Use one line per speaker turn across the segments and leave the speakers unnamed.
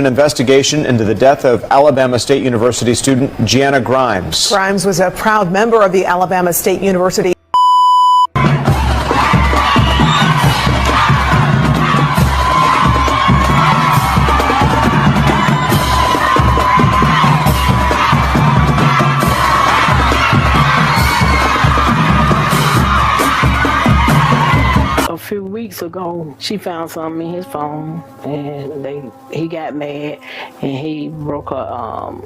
an investigation into the death of Alabama State University student Genny Grimes.
Grimes was a proud member of the Alabama State University.
A few weeks ago, she found something in his phone, and he got mad, and he broke her arm.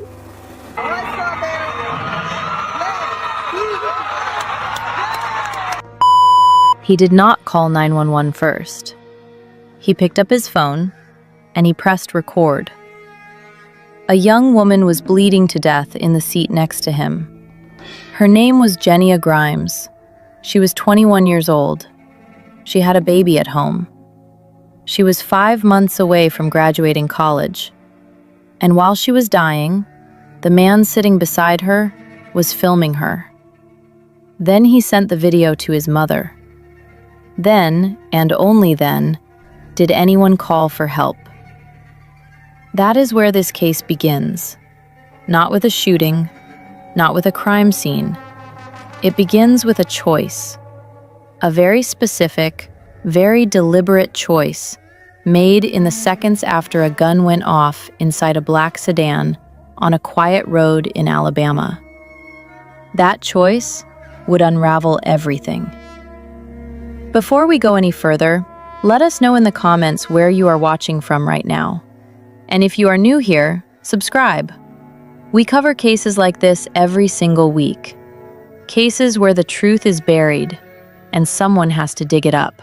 He did not call 911 first. He picked up his phone, and he pressed record. A young woman was bleeding to death in the seat next to him. Her name was Genny Grimes. She was 21 years old. She had a baby at home. She was 5 months away from graduating college. And while she was dying, the man sitting beside her was filming her. Then he sent the video to his mother. Then, and only then, did anyone call for help. That is where this case begins. Not with a shooting, not with a crime scene. It begins with a choice. A very specific, very deliberate choice made in the seconds after a gun went off inside a black sedan on a quiet road in Alabama. That choice would unravel everything. Before we go any further, let us know in the comments where you are watching from right now. And if you are new here, subscribe. We cover cases like this every single week. Cases where the truth is buried and someone has to dig it up.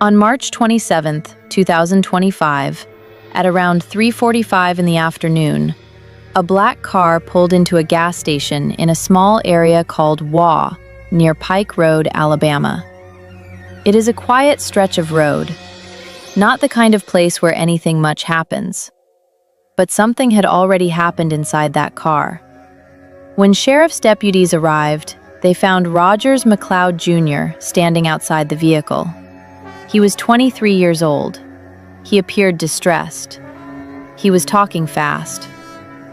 On March 27th, 2025, at around 3:45 in the afternoon, a black car pulled into a gas station in a small area called Waugh, near Pike Road, Alabama. It is a quiet stretch of road, not the kind of place where anything much happens. But something had already happened inside that car. When sheriff's deputies arrived, they found Rogers McLeod Jr. standing outside the vehicle. He was 23 years old. He appeared distressed. He was talking fast,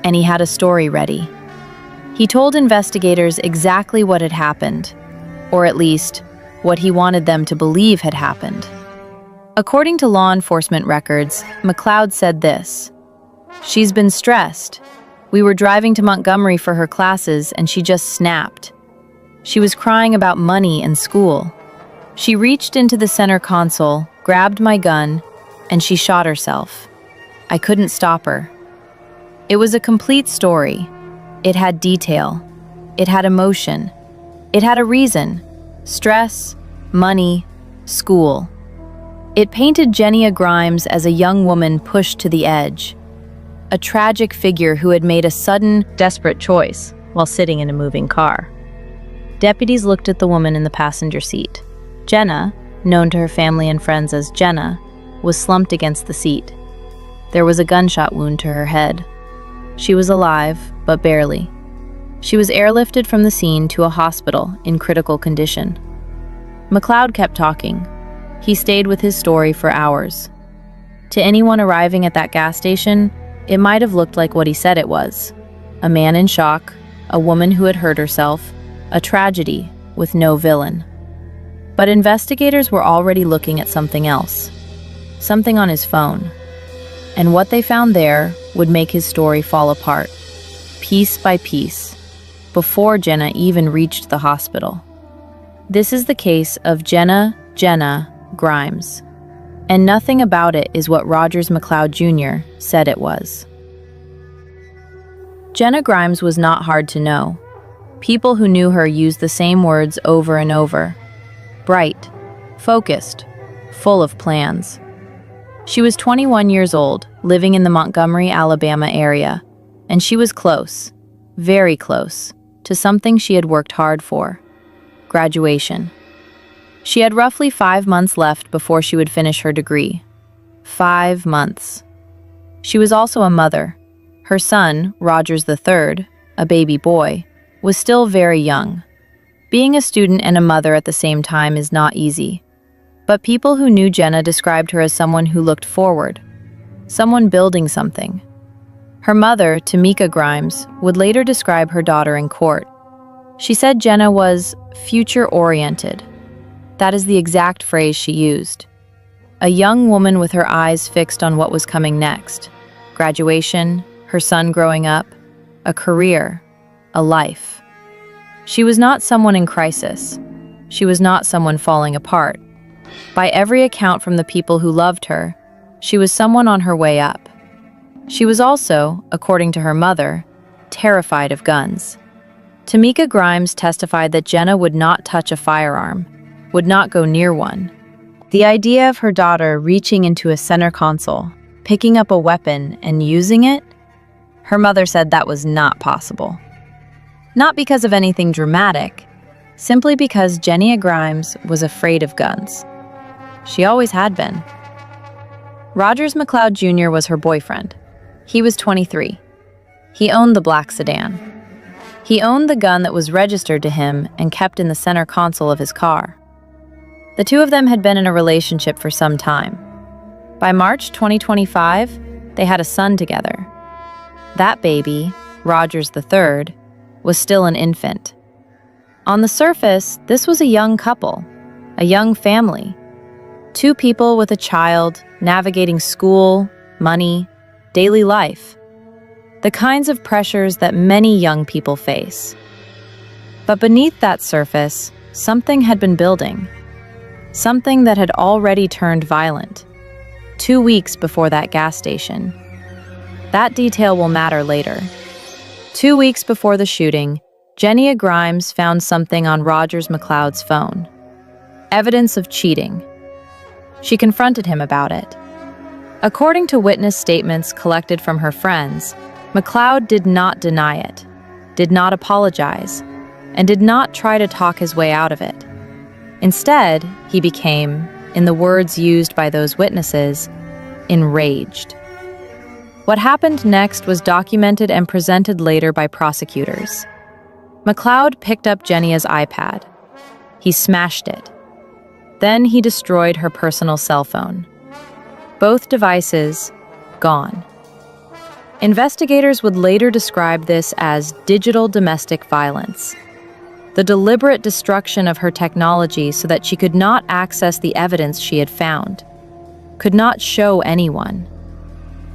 and he had a story ready. He told investigators exactly what had happened, or at least, what he wanted them to believe had happened. According to law enforcement records, McLeod said this: "She's been stressed. We were driving to Montgomery for her classes, and she just snapped. She was crying about money and school. She reached into the center console, grabbed my gun, and she shot herself. I couldn't stop her." It was a complete story. It had detail. It had emotion. It had a reason: stress, money, school. It painted Genny Grimes as a young woman pushed to the edge, a tragic figure who had made a sudden, desperate choice while sitting in a moving car. Deputies looked at the woman in the passenger seat. Jenna, known to her family and friends as Jenna, was slumped against the seat. There was a gunshot wound to her head. She was alive, but barely. She was airlifted from the scene to a hospital in critical condition. McLeod kept talking. He stayed with his story for hours. To anyone arriving at that gas station, it might have looked like what he said it was: a man in shock, a woman who had hurt herself, a tragedy with no villain. But investigators were already looking at something else, something on his phone. And what they found there would make his story fall apart, piece by piece, before Jenna even reached the hospital. This is the case of Genny Grimes, and nothing about it is what Rogers McLeod Jr. said it was. Genny Grimes was not hard to know. People who knew her used the same words over and over: bright, focused, full of plans. She was 21 years old, living in the Montgomery, Alabama area, and she was close, very close, to something she had worked hard for: graduation. She had roughly 5 months left before she would finish her degree. 5 months. She was also a mother. Her son, Rogers III, a baby boy, was still very young. Being a student and a mother at the same time is not easy. But people who knew Jenna described her as someone who looked forward. someone building something. Her mother, Tamika Grimes, would later describe her daughter in court. She said Jenna was future-oriented. That is the exact phrase she used. A young woman with her eyes fixed on what was coming next. Graduation, her son growing up, a career, a life. She was not someone in crisis. She was not someone falling apart. By every account from the people who loved her, she was someone on her way up. She was also, according to her mother, terrified of guns. Tamika Grimes testified that Jenna would not touch a firearm, would not go near one. The idea of her daughter reaching into a center console, picking up a weapon and using it, her mother said that was not possible. Not because of anything dramatic, simply because Genny Grimes was afraid of guns. She always had been. Rogers McLeod Jr. was her boyfriend. He was 23. He owned the black sedan. He owned the gun that was registered to him and kept in the center console of his car. The two of them had been in a relationship for some time. By March 2025, they had a son together. That baby, Rogers III, was still an infant. On the surface, this was a young couple, a young family. Two people with a child navigating school, money, daily life. The kinds of pressures that many young people face. But beneath that surface, something had been building. Something that had already turned violent. 2 weeks before that gas station. That detail will matter later. 2 weeks before the shooting, Genny Grimes found something on Rogers McLeod's phone. Evidence of cheating. She confronted him about it. According to witness statements collected from her friends, McLeod did not deny it, did not apologize, and did not try to talk his way out of it. Instead, he became, in the words used by those witnesses, enraged. What happened next was documented and presented later by prosecutors. McLeod picked up Genny's iPad. He smashed it. Then he destroyed her personal cell phone. Both devices gone. Investigators would later describe this as digital domestic violence. The deliberate destruction of her technology so that she could not access the evidence she had found, could not show anyone,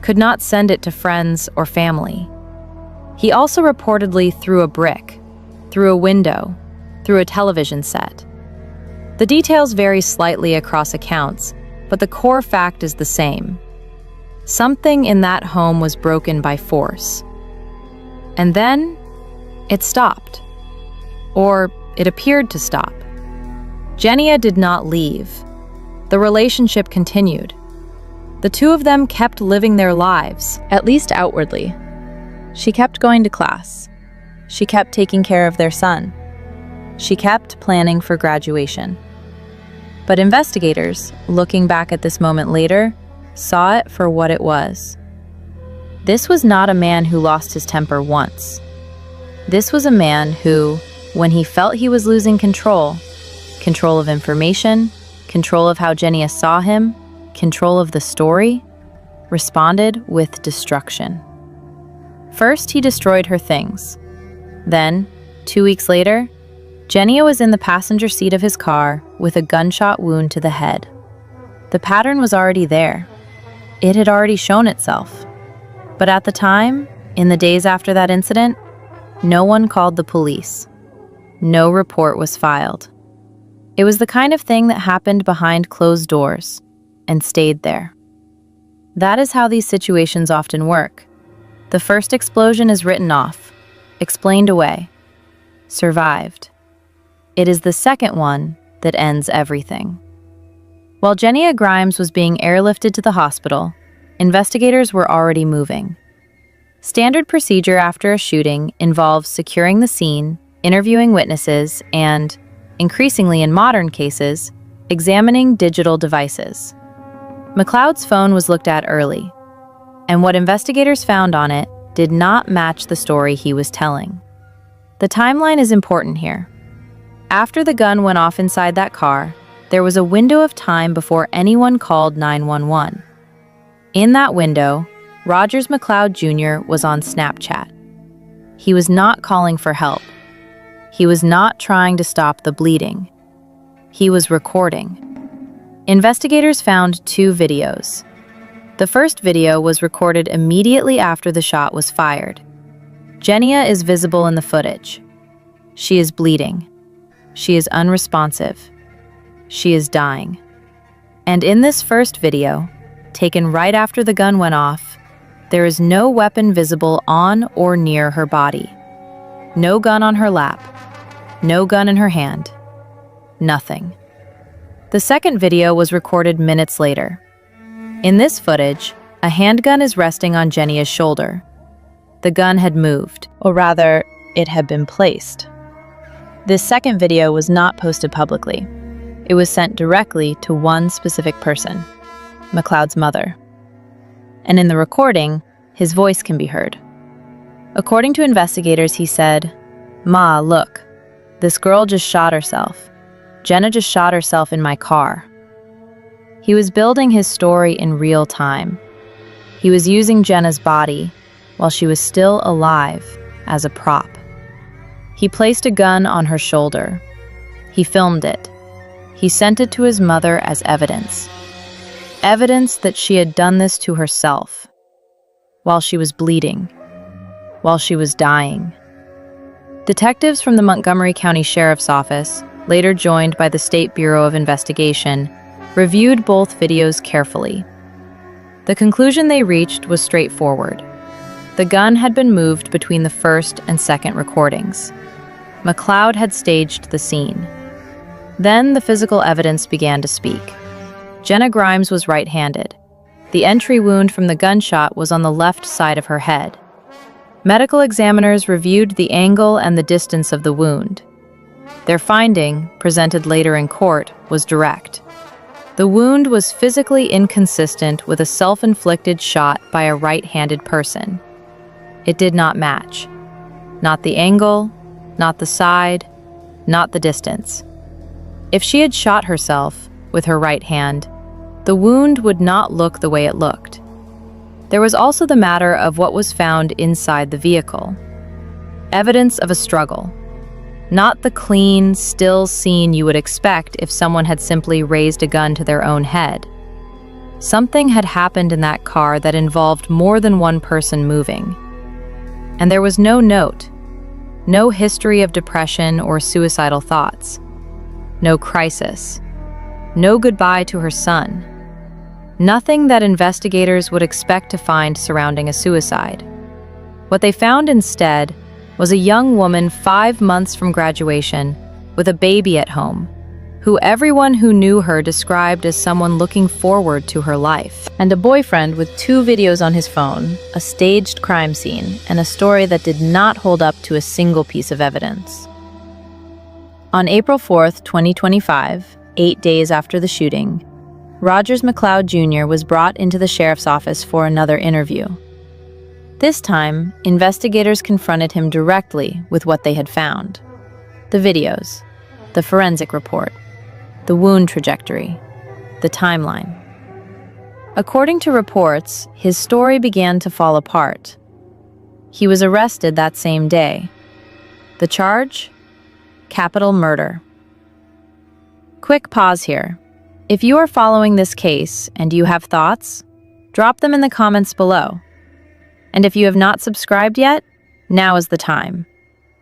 could not send it to friends or family. He also reportedly threw a brick, through a window, through a television set. The details vary slightly across accounts, but the core fact is the same. Something in that home was broken by force. And then, it stopped. Or it appeared to stop. Genny did not leave. The relationship continued. The two of them kept living their lives, at least outwardly. She kept going to class. She kept taking care of their son. She kept planning for graduation. But investigators, looking back at this moment later, saw it for what it was. This was not a man who lost his temper once. This was a man who, when he felt he was losing control of information, control of how Genny saw him, control of the story, responded with destruction. First, he destroyed her things. Then, 2 weeks later, Genny was in the passenger seat of his car with a gunshot wound to the head. The pattern was already there. It had already shown itself. But at the time, in the days after that incident, no one called the police. No report was filed. It was the kind of thing that happened behind closed doors and stayed there. That is how these situations often work. The first explosion is written off, explained away, survived. It is the second one that ends everything. While Genny Grimes was being airlifted to the hospital, investigators were already moving. Standard procedure after a shooting involves securing the scene, interviewing witnesses, and, increasingly in modern cases, examining digital devices. McLeod's phone was looked at early, and what investigators found on it did not match the story he was telling. The timeline is important here. After the gun went off inside that car, there was a window of time before anyone called 911. In that window, Rogers McLeod Jr. was on Snapchat. He was not calling for help. He was not trying to stop the bleeding. He was recording. Investigators found 2 videos. The first video was recorded immediately after the shot was fired. Genia is visible in the footage. She is bleeding. She is unresponsive. She is dying. And in this first video, taken right after the gun went off, there is no weapon visible on or near her body. No gun on her lap. No gun in her hand. Nothing. The second video was recorded minutes later. In this footage, a handgun is resting on Genia's shoulder. The gun had moved, or rather, it had been placed. This second video was not posted publicly. It was sent directly to one specific person, McLeod's mother. And in the recording, his voice can be heard. According to investigators, he said, "Ma, look, this girl just shot herself. Jenna just shot herself in my car." He was building his story in real time. He was using Jenna's body, while she was still alive, as a prop. He placed a gun on her shoulder. He filmed it. He sent it to his mother as evidence. Evidence that she had done this to herself, while she was bleeding, while she was dying. Detectives from the Montgomery County Sheriff's Office, later joined by the State Bureau of Investigation, reviewed both videos carefully. The conclusion they reached was straightforward. The gun had been moved between the first and second recordings. McLeod had staged the scene. Then the physical evidence began to speak. Genny Grimes was right-handed. The entry wound from the gunshot was on the left side of her head. Medical examiners reviewed the angle and the distance of the wound. Their finding, presented later in court, was direct. The wound was physically inconsistent with a self-inflicted shot by a right-handed person. It did not match. Not the angle, not the side, not the distance. If she had shot herself with her right hand, the wound would not look the way it looked. There was also the matter of what was found inside the vehicle. Evidence of a struggle. Not the clean, still scene you would expect if someone had simply raised a gun to their own head. Something had happened in that car that involved more than one person moving. And there was no note, no history of depression or suicidal thoughts, no crisis, no goodbye to her son. Nothing that investigators would expect to find surrounding a suicide. What they found instead was a young woman 5 months from graduation with a baby at home, who everyone who knew her described as someone looking forward to her life, and a boyfriend with 2 videos on his phone, a staged crime scene, and a story that did not hold up to a single piece of evidence. On April 4th, 2025, 8 days after the shooting, Rogers McLeod Jr. was brought into the sheriff's office for another interview. This time, investigators confronted him directly with what they had found. The videos, the forensic report, the wound trajectory, the timeline. According to reports, his story began to fall apart. He was arrested that same day. The charge? Capital murder. Quick pause here. If you are following this case and you have thoughts, drop them in the comments below. And if you have not subscribed yet, now is the time.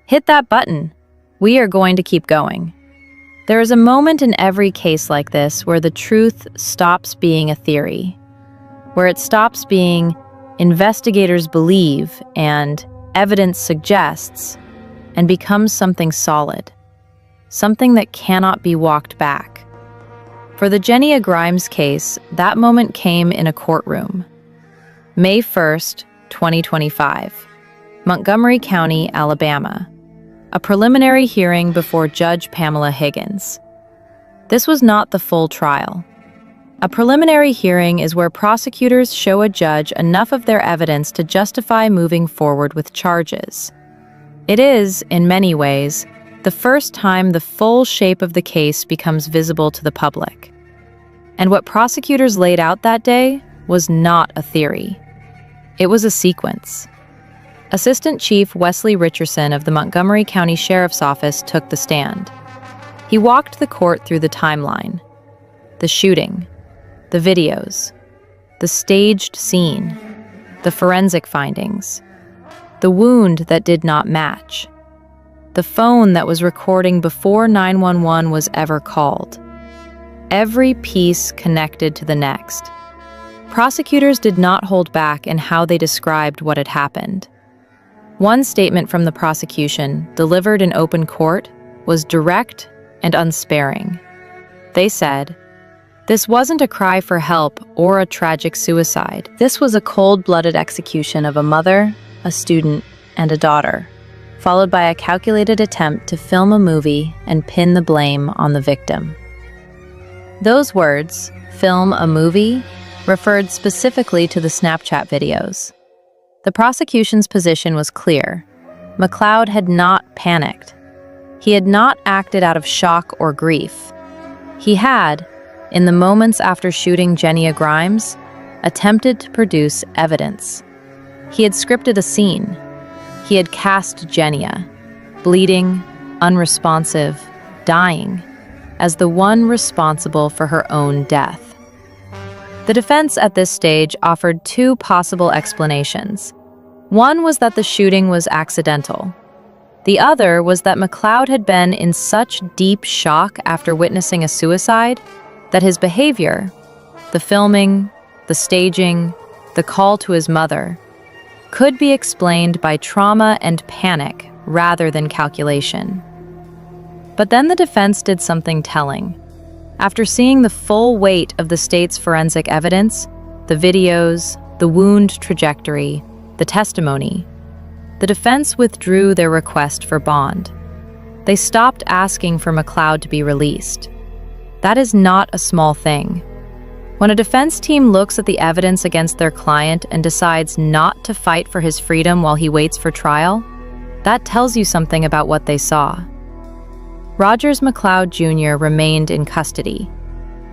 Hit that button. We are going to keep going. There is a moment in every case like this where the truth stops being a theory, where it stops being investigators believe and evidence suggests, and becomes something solid, something that cannot be walked back. For the Genny Grimes case, that moment came in a courtroom. May 1st, 2025, Montgomery County, Alabama. A preliminary hearing before Judge Pamela Higgins. This was not the full trial. A preliminary hearing is where prosecutors show a judge enough of their evidence to justify moving forward with charges. It is, in many ways, the first time the full shape of the case becomes visible to the public. And what prosecutors laid out that day was not a theory. It was a sequence. Assistant Chief Wesley Richardson of the Montgomery County Sheriff's Office took the stand. He walked the court through the timeline, the shooting, the videos, the staged scene, the forensic findings, the wound that did not match, the phone that was recording before 911 was ever called. Every piece connected to the next. Prosecutors did not hold back in how they described what had happened. One statement from the prosecution, delivered in open court, was direct and unsparing. They said, "This wasn't a cry for help or a tragic suicide. This was a cold-blooded execution of a mother, a student, and a daughter, followed by a calculated attempt to film a movie and pin the blame on the victim." Those words, film a movie, referred specifically to the Snapchat videos. The prosecution's position was clear. McLeod had not panicked. He had not acted out of shock or grief. He had, in the moments after shooting Genny Grimes, attempted to produce evidence. He had scripted a scene. He had cast Genny, bleeding, unresponsive, dying, as the one responsible for her own death. The defense at this stage offered two possible explanations. One was that the shooting was accidental. The other was that McLeod had been in such deep shock after witnessing a suicide that his behavior, the filming, the staging, the call to his mother, could be explained by trauma and panic rather than calculation. But then the defense did something telling. After seeing the full weight of the state's forensic evidence, the videos, the wound trajectory, the testimony, the defense withdrew their request for bond. They stopped asking for McLeod to be released. That is not a small thing. When a defense team looks at the evidence against their client and decides not to fight for his freedom while he waits for trial, that tells you something about what they saw. Rogers McLeod Jr. remained in custody,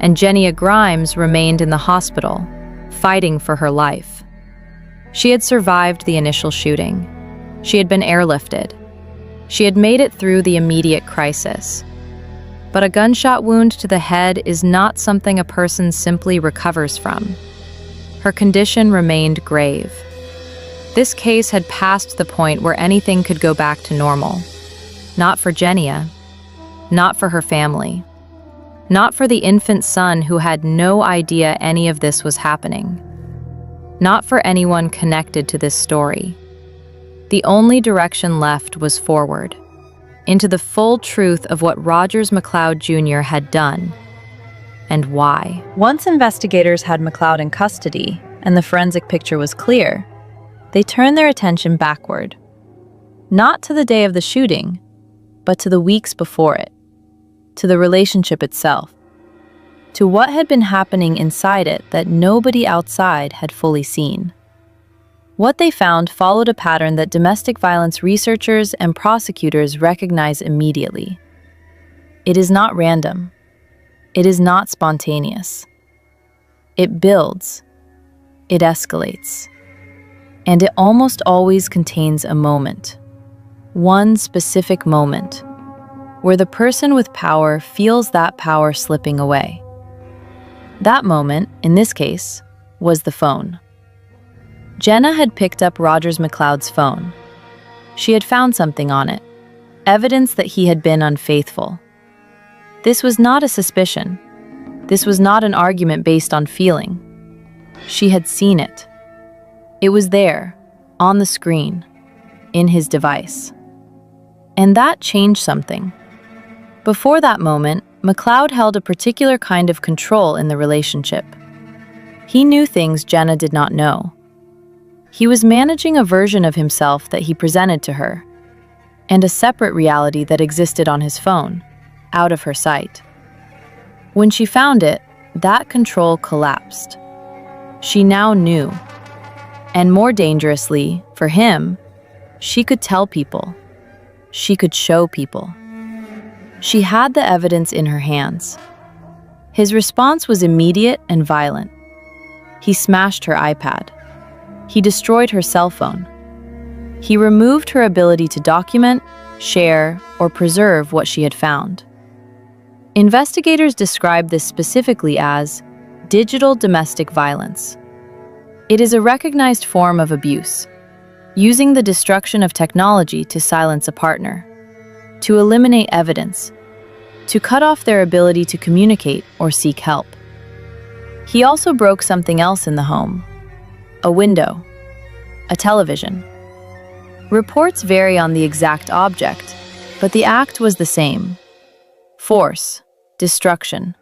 and Genny Grimes remained in the hospital, fighting for her life. She had survived the initial shooting. She had been airlifted. She had made it through the immediate crisis. But a gunshot wound to the head is not something a person simply recovers from. Her condition remained grave. This case had passed the point where anything could go back to normal. Not for Genny, not for her family, not for the infant son who had no idea any of this was happening, not for anyone connected to this story. The only direction left was forward, into the full truth of what Rogers McLeod Jr. had done, and why. Once investigators had McLeod in custody, and the forensic picture was clear, they turned their attention backward. Not to the day of the shooting, but to the weeks before it, to the relationship itself, to what had been happening inside it that nobody outside had fully seen. What they found followed a pattern that domestic violence researchers and prosecutors recognize immediately. It is not random. It is not spontaneous. It builds. It escalates. And it almost always contains a moment. One specific moment, where the person with power feels that power slipping away. That moment, in this case, was the phone. Jenna had picked up Rogers McLeod's phone. She had found something on it, evidence that he had been unfaithful. This was not a suspicion. This was not an argument based on feeling. She had seen it. It was there, on the screen, in his device. And that changed something. Before that moment, McLeod held a particular kind of control in the relationship. He knew things Jenna did not know. He was managing a version of himself that he presented to her, and a separate reality that existed on his phone, out of her sight. When she found it, that control collapsed. She now knew. And more dangerously, for him, she could tell people. She could show people. She had the evidence in her hands. His response was immediate and violent. He smashed her iPad. He destroyed her cell phone. He removed her ability to document, share, or preserve what she had found. Investigators describe this specifically as digital domestic violence. It is a recognized form of abuse, using the destruction of technology to silence a partner, to eliminate evidence, to cut off their ability to communicate or seek help. He also broke something else in the home: a window, a television. Reports vary on the exact object, but the act was the same: force, destruction,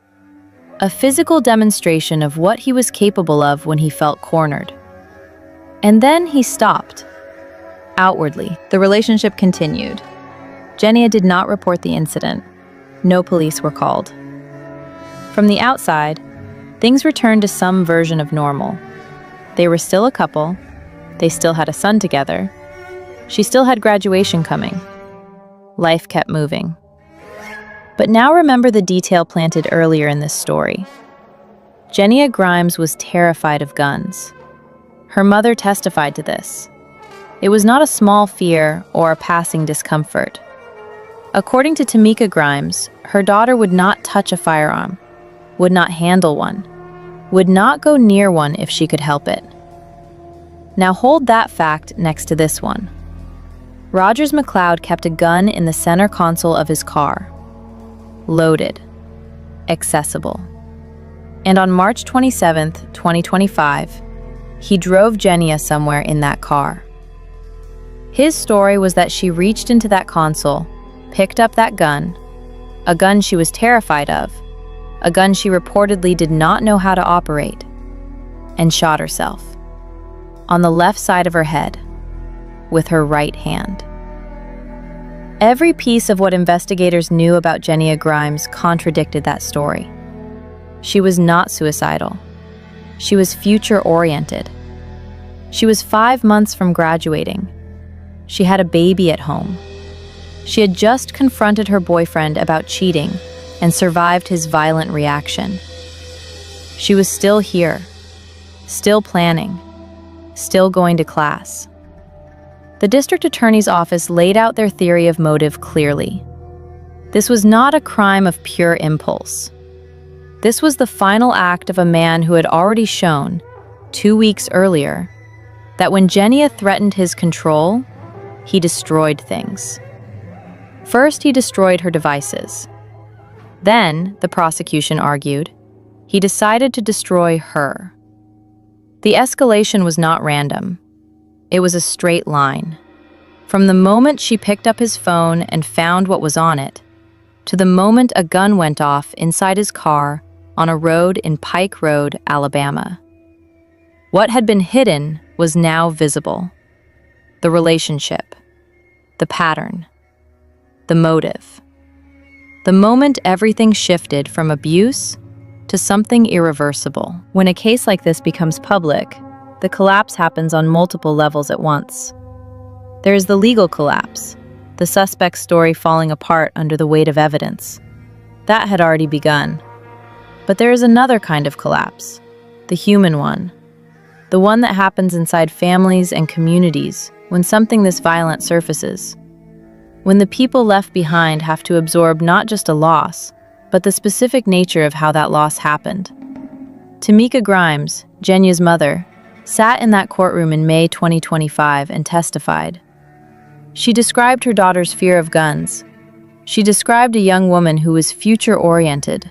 a physical demonstration of what he was capable of when he felt cornered. And then he stopped. Outwardly, the relationship continued. Genny did not report the incident. No police were called. From the outside, things returned to some version of normal. They were still a couple. They still had a son together. She still had graduation coming. Life kept moving. But now remember the detail planted earlier in this story. Genny Grimes was terrified of guns. Her mother testified to this. It was not a small fear or a passing discomfort. According to Tamika Grimes, her daughter would not touch a firearm, would not handle one, would not go near one if she could help it. Now hold that fact next to this one. Rogers McLeod kept a gun in the center console of his car. Loaded. Accessible. And on March 27th, 2025, he drove Genny somewhere in that car. His story was that she reached into that console, picked up that gun, a gun she was terrified of, a gun she reportedly did not know how to operate, and shot herself. On the left side of her head, with her right hand. Every piece of what investigators knew about Genny Grimes contradicted that story. She was not suicidal. She was future-oriented. She was 5 months from graduating. She had a baby at home. She had just confronted her boyfriend about cheating and survived his violent reaction. She was still here, still planning, still going to class. The district attorney's office laid out their theory of motive clearly. This was not a crime of pure impulse. This was the final act of a man who had already shown, 2 weeks earlier, that when Genny threatened his control, he destroyed things. First, he destroyed her devices. Then, the prosecution argued, he decided to destroy her. The escalation was not random. It was a straight line. From the moment she picked up his phone and found what was on it, to the moment a gun went off inside his car on a road in Pike Road, Alabama. What had been hidden was now visible. The relationship, the pattern, the motive. The moment everything shifted from abuse to something irreversible. When a case like this becomes public, the collapse happens on multiple levels at once. There is the legal collapse, the suspect's story falling apart under the weight of evidence. That had already begun. But there is another kind of collapse, the human one, the one that happens inside families and communities when something this violent surfaces. When the people left behind have to absorb not just a loss, but the specific nature of how that loss happened. Tamika Grimes, Genny's mother, sat in that courtroom in May 2025 and testified. She described her daughter's fear of guns. She described a young woman who was future-oriented.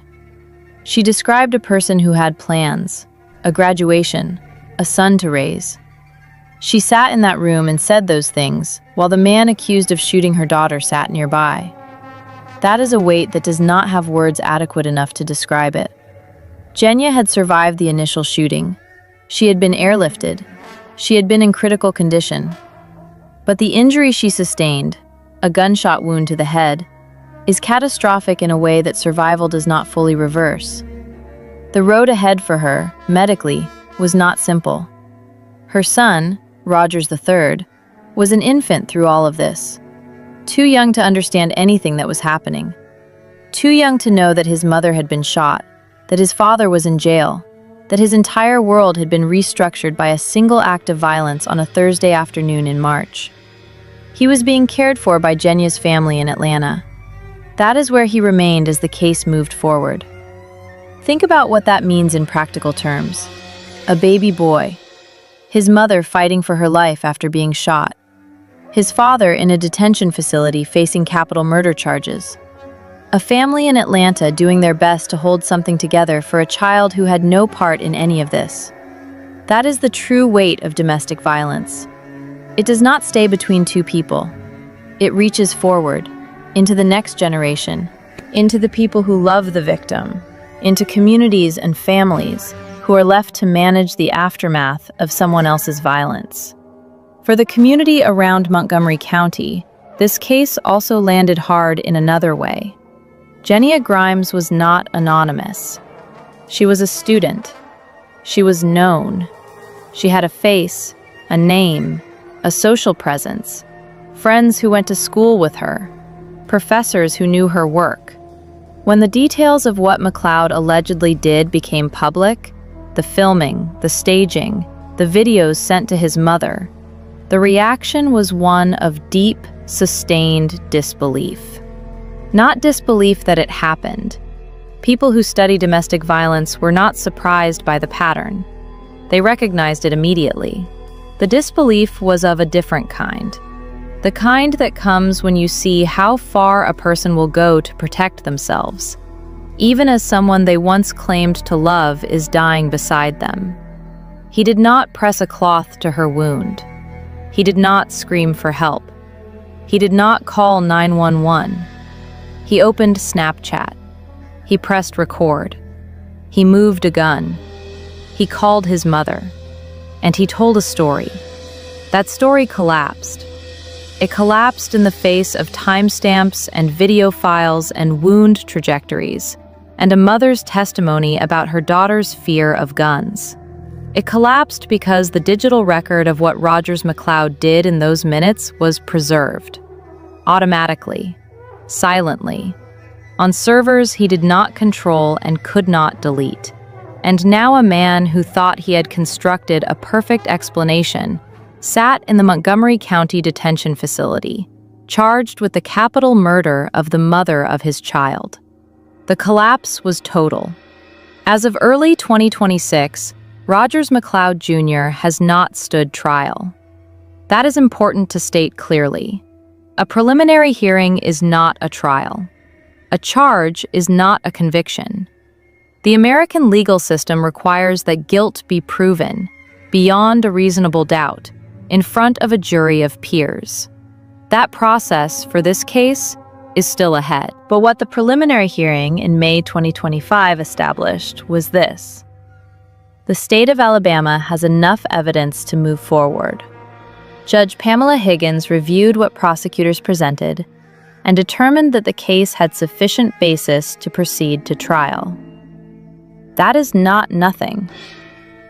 She described a person who had plans, a graduation, a son to raise. She sat in that room and said those things, while the man accused of shooting her daughter sat nearby. That is a weight that does not have words adequate enough to describe it. Genny had survived the initial shooting. She had been airlifted. She had been in critical condition. But the injury she sustained, a gunshot wound to the head, is catastrophic in a way that survival does not fully reverse. The road ahead for her, medically, was not simple. Her son, Rogers III, was an infant through all of this. Too young to understand anything that was happening. Too young to know that his mother had been shot, that his father was in jail, that his entire world had been restructured by a single act of violence on a Thursday afternoon in March. He was being cared for by Genya's family in Atlanta. That is where he remained as the case moved forward. Think about what that means in practical terms. A baby boy, his mother fighting for her life after being shot, his father in a detention facility facing capital murder charges, a family in Atlanta doing their best to hold something together for a child who had no part in any of this. That is the true weight of domestic violence. It does not stay between two people. It reaches forward, into the next generation, into the people who love the victim, into communities and families who are left to manage the aftermath of someone else's violence. For the community around Montgomery County, this case also landed hard in another way. Genny Grimes was not anonymous. She was a student. She was known. She had a face, a name, a social presence, friends who went to school with her, professors who knew her work. When the details of what McLeod allegedly did became public, the filming, the staging, the videos sent to his mother, the reaction was one of deep, sustained disbelief. Not disbelief that it happened. People who study domestic violence were not surprised by the pattern. They recognized it immediately. The disbelief was of a different kind. The kind that comes when you see how far a person will go to protect themselves, even as someone they once claimed to love is dying beside them. He did not press a cloth to her wound. He did not scream for help. He did not call 911. He opened Snapchat. He pressed record. He moved a gun. He called his mother. And he told a story. That story collapsed. It collapsed in the face of timestamps and video files and wound trajectories, and a mother's testimony about her daughter's fear of guns. It collapsed because the digital record of what Rogers McLeod did in those minutes was preserved. Automatically. Silently. On servers he did not control and could not delete. And now a man who thought he had constructed a perfect explanation sat in the Montgomery County Detention Facility, charged with the capital murder of the mother of his child. The collapse was total. As of early 2026, Rogers McLeod Jr. has not stood trial. That is important to state clearly. A preliminary hearing is not a trial. A charge is not a conviction. The American legal system requires that guilt be proven, beyond a reasonable doubt, in front of a jury of peers. That process, for this case, is still ahead. But what the preliminary hearing in May 2025 established was this. The state of Alabama has enough evidence to move forward. Judge Pamela Higgins reviewed what prosecutors presented and determined that the case had sufficient basis to proceed to trial. That is not nothing.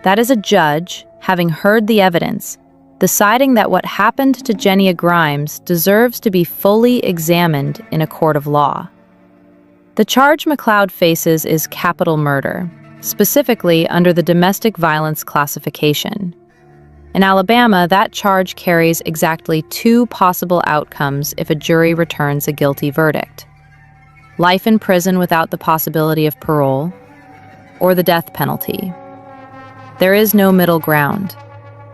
That is a judge, having heard the evidence, deciding that what happened to Genny Grimes deserves to be fully examined in a court of law. The charge McLeod faces is capital murder, specifically under the domestic violence classification. In Alabama, that charge carries exactly two possible outcomes if a jury returns a guilty verdict: life in prison without the possibility of parole, or the death penalty. There is no middle ground.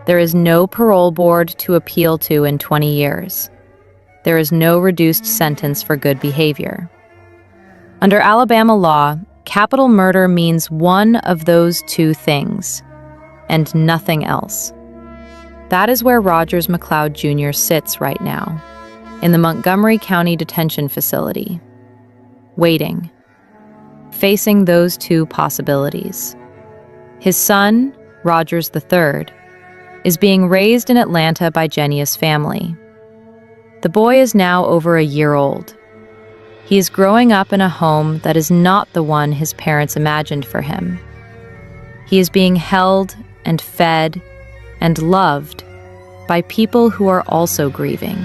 There is no parole board to appeal to in 20 years. There is no reduced sentence for good behavior. Under Alabama law, capital murder means one of those two things, and nothing else. That is where Rogers McLeod Jr. sits right now, in the Montgomery County Detention Facility, waiting, facing those two possibilities. His son, Rogers III, is being raised in Atlanta by Genya's family. The boy is now over a year old. He is growing up in a home that is not the one his parents imagined for him. He is being held and fed and loved by people who are also grieving,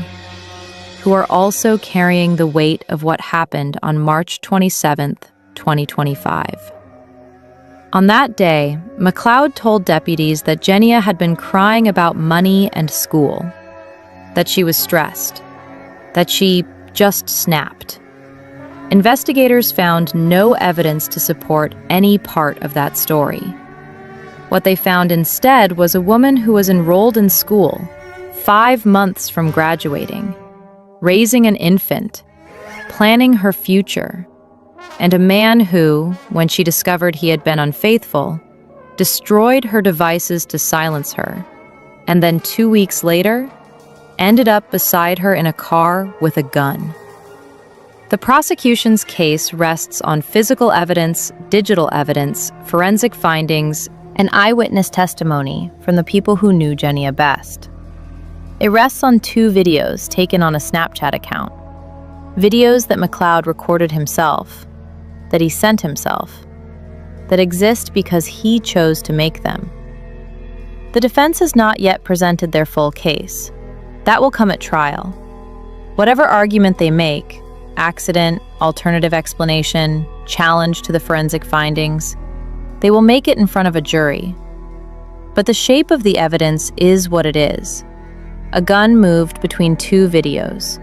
who are also carrying the weight of what happened on March 27th, 2025. On that day, McLeod told deputies that Genny had been crying about money and school, that she was stressed, that she just snapped. Investigators found no evidence to support any part of that story. What they found instead was a woman who was enrolled in school 5 months from graduating, raising an infant, planning her future, and a man who, when she discovered he had been unfaithful, destroyed her devices to silence her, and then 2 weeks later, ended up beside her in a car with a gun. The prosecution's case rests on physical evidence, digital evidence, forensic findings, and eyewitness testimony from the people who knew Genny best. It rests on 2 videos taken on a Snapchat account. Videos that McLeod recorded himself, that he sent himself, that exist because he chose to make them. The defense has not yet presented their full case. That will come at trial. Whatever argument they make, accident, alternative explanation, challenge to the forensic findings, they will make it in front of a jury. But the shape of the evidence is what it is. A gun moved between 2 videos,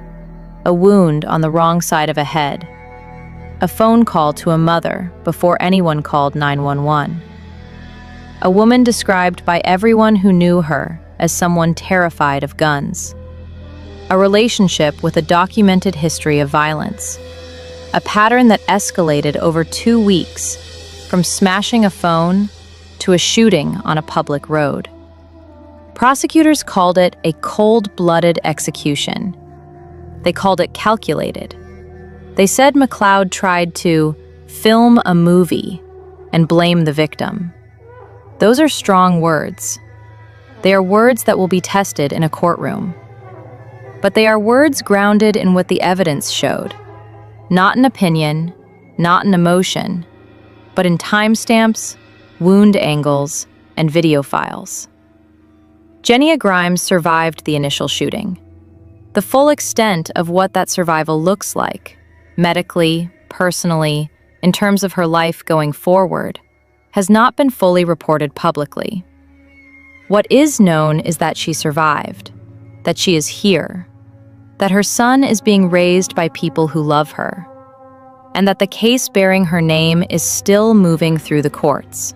a wound on the wrong side of a head, a phone call to a mother before anyone called 911. A woman described by everyone who knew her as someone terrified of guns. A relationship with a documented history of violence. A pattern that escalated over 2 weeks, from smashing a phone to a shooting on a public road. Prosecutors called it a cold-blooded execution. They called it calculated. They said McLeod tried to film a movie and blame the victim. Those are strong words. They are words that will be tested in a courtroom. But they are words grounded in what the evidence showed. Not in opinion, not in emotion, but in timestamps, wound angles, and video files. Genny Grimes survived the initial shooting. The full extent of what that survival looks like, medically, personally, in terms of her life going forward, has not been fully reported publicly. What is known is that she survived, that she is here, that her son is being raised by people who love her, and that the case bearing her name is still moving through the courts.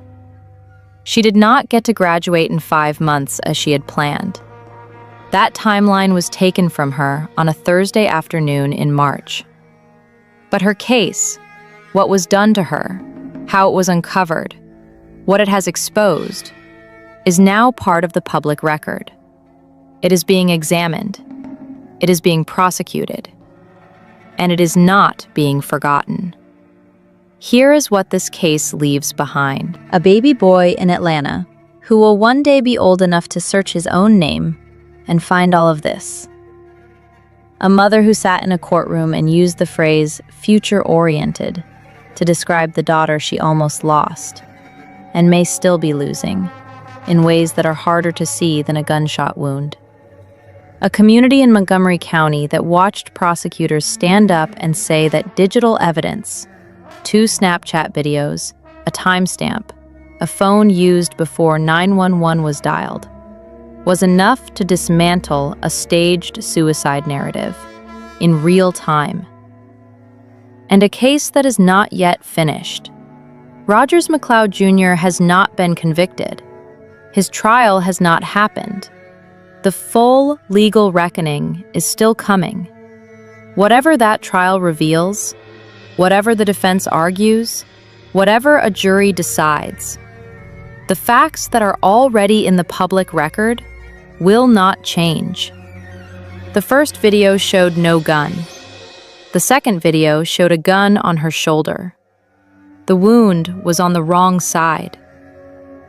She did not get to graduate in 5 months as she had planned. That timeline was taken from her on a Thursday afternoon in March. But her case, what was done to her, how it was uncovered, what it has exposed, is now part of the public record. It is being examined. It is being prosecuted. And it is not being forgotten. Here is what this case leaves behind. A baby boy in Atlanta who will one day be old enough to search his own name and find all of this. A mother who sat in a courtroom and used the phrase future-oriented to describe the daughter she almost lost and may still be losing in ways that are harder to see than a gunshot wound. A community in Montgomery County that watched prosecutors stand up and say that digital evidence, 2 Snapchat videos, a timestamp, a phone used before 911 was dialed, was enough to dismantle a staged suicide narrative in real time. And a case that is not yet finished. Rogers McLeod Jr. has not been convicted. His trial has not happened. The full legal reckoning is still coming. Whatever that trial reveals, whatever the defense argues, whatever a jury decides, the facts that are already in the public record will not change. The first video showed no gun. The second video showed a gun on her shoulder. The wound was on the wrong side.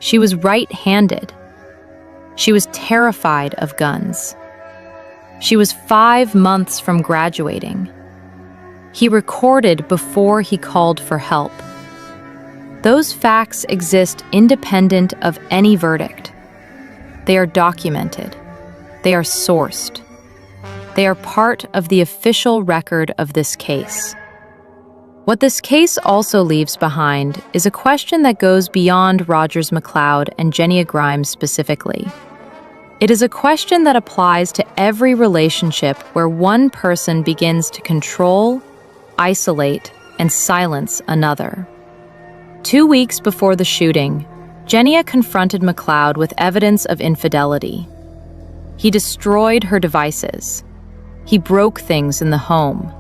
She was right-handed. She was terrified of guns. She was 5 months from graduating. He recorded before he called for help. Those facts exist independent of any verdict. They are documented. They are sourced. They are part of the official record of this case. What this case also leaves behind is a question that goes beyond Rogers McLeod and Genny Grimes specifically. It is a question that applies to every relationship where one person begins to control, isolate, and silence another. 2 weeks before the shooting, Genny confronted McLeod with evidence of infidelity. He destroyed her devices. He broke things in the home.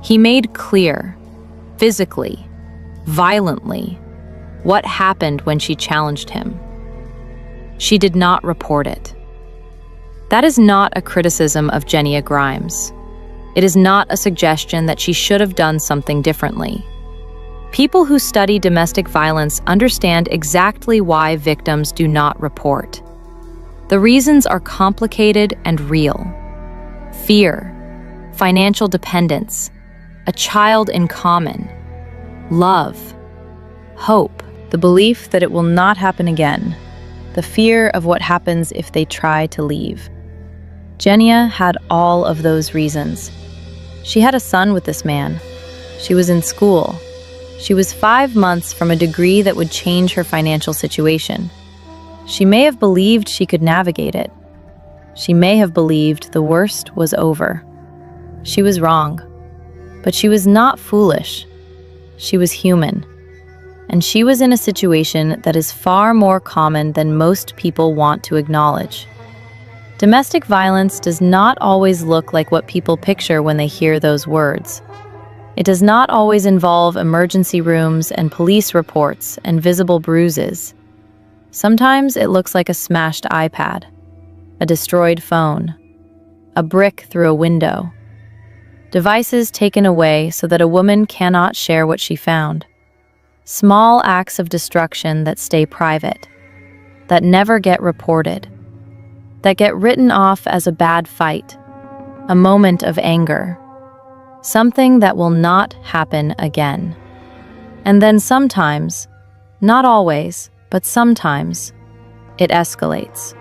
He made clear, physically, violently, what happened when she challenged him. She did not report it. That is not a criticism of Genny Grimes. It is not a suggestion that she should have done something differently. People who study domestic violence understand exactly why victims do not report. The reasons are complicated and real. Fear, financial dependence, a child in common, love, hope, the belief that it will not happen again, the fear of what happens if they try to leave. Genny had all of those reasons. She had a son with this man. She was in school. She was 5 months from a degree that would change her financial situation. She may have believed she could navigate it. She may have believed the worst was over. She was wrong. But she was not foolish. She was human. And she was in a situation that is far more common than most people want to acknowledge. Domestic violence does not always look like what people picture when they hear those words. It does not always involve emergency rooms and police reports and visible bruises. Sometimes it looks like a smashed iPad, a destroyed phone, a brick through a window, devices taken away so that a woman cannot share what she found, small acts of destruction that stay private, that never get reported, that get written off as a bad fight, a moment of anger, something that will not happen again. And then sometimes, not always, but sometimes, it escalates.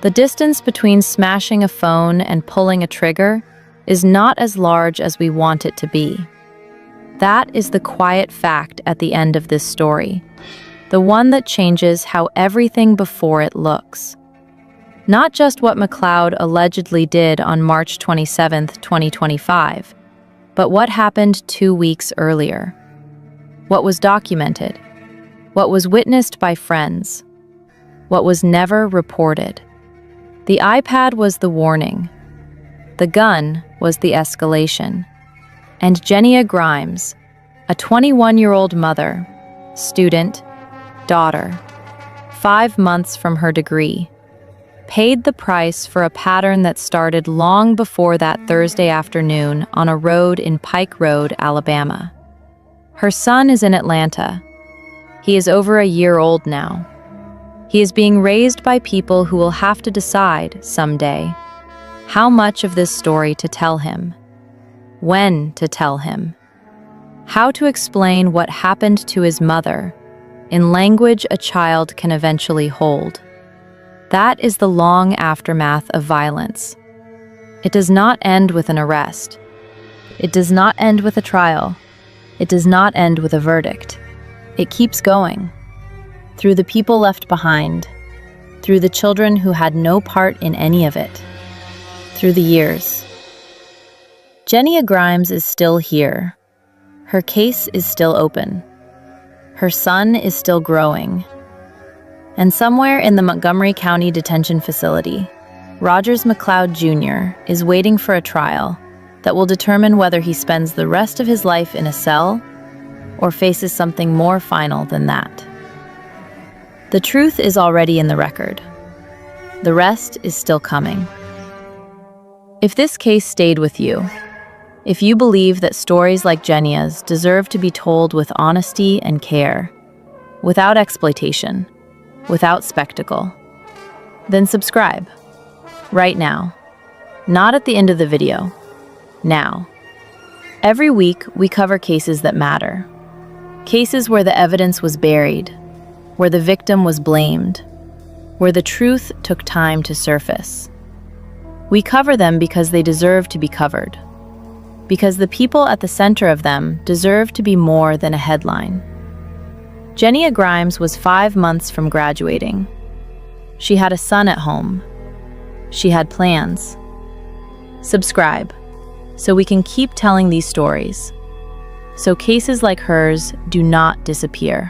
The distance between smashing a phone and pulling a trigger is not as large as we want it to be. That is the quiet fact at the end of this story, the one that changes how everything before it looks. Not just what McLeod allegedly did on March 27, 2025, but what happened 2 weeks earlier. What was documented, what was witnessed by friends, what was never reported. The iPad was the warning. The gun was the escalation. And Genny Grimes, a 21-year-old mother, student, daughter, 5 months from her degree, paid the price for a pattern that started long before that Thursday afternoon on a road in Pike Road, Alabama. Her son is in Atlanta. He is over a year old now. He is being raised by people who will have to decide someday how much of this story to tell him, when to tell him, how to explain what happened to his mother in language a child can eventually hold. That is the long aftermath of violence. It does not end with an arrest. It does not end with a trial. It does not end with a verdict. It keeps going. Through the people left behind, through the children who had no part in any of it, through the years. Genny Grimes is still here. Her case is still open. Her son is still growing. And somewhere in the Montgomery County Detention Facility, Rogers McLeod Jr. is waiting for a trial that will determine whether he spends the rest of his life in a cell or faces something more final than that. The truth is already in the record. The rest is still coming. If this case stayed with you, if you believe that stories like Genny's deserve to be told with honesty and care, without exploitation, without spectacle, then subscribe. Right now. Not at the end of the video. Now. Every week, we cover cases that matter. Cases where the evidence was buried, where the victim was blamed, where the truth took time to surface. We cover them because they deserve to be covered. because the people at the center of them deserve to be more than a headline. Genny Grimes was 5 months from graduating. She had a son at home. She had plans. Subscribe so we can keep telling these stories, so cases like hers do not disappear.